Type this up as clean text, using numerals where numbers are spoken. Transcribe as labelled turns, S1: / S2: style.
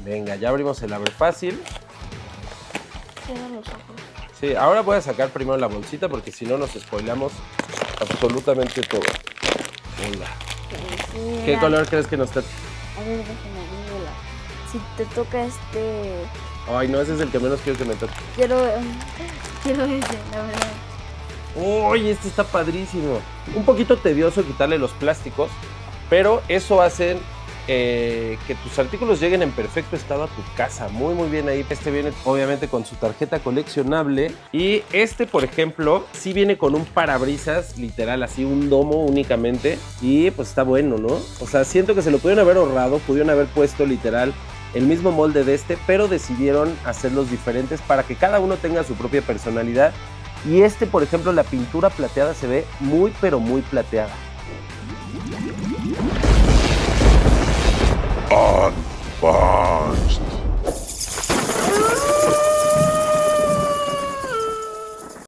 S1: Venga, ya abrimos el abre fácil.
S2: Cierra los ojos.
S1: Sí, ahora voy a sacar primero la bolsita porque si no nos spoilamos absolutamente todo. Venga.
S2: Sí,
S1: ¿Qué color crees que nos está?
S2: A ver, déjame abrirla. Si te toca
S1: Ay, no, ese es el que menos quiero que me toque.
S2: Quiero ese, la verdad.
S1: ¡Uy! Este está padrísimo. Un poquito tedioso quitarle los plásticos, pero eso hace que tus artículos lleguen en perfecto estado a tu casa. Muy, muy bien ahí. Este viene obviamente con su tarjeta coleccionable. Y este, por ejemplo, sí viene con un parabrisas, literal, así un domo únicamente. Y pues está bueno, ¿no? O sea, siento que se lo pudieron haber ahorrado, pudieron haber puesto literal el mismo molde de este, pero decidieron hacerlos diferentes para que cada uno tenga su propia personalidad. Y este, por ejemplo, la pintura plateada se ve muy, pero muy plateada.
S3: Unbound.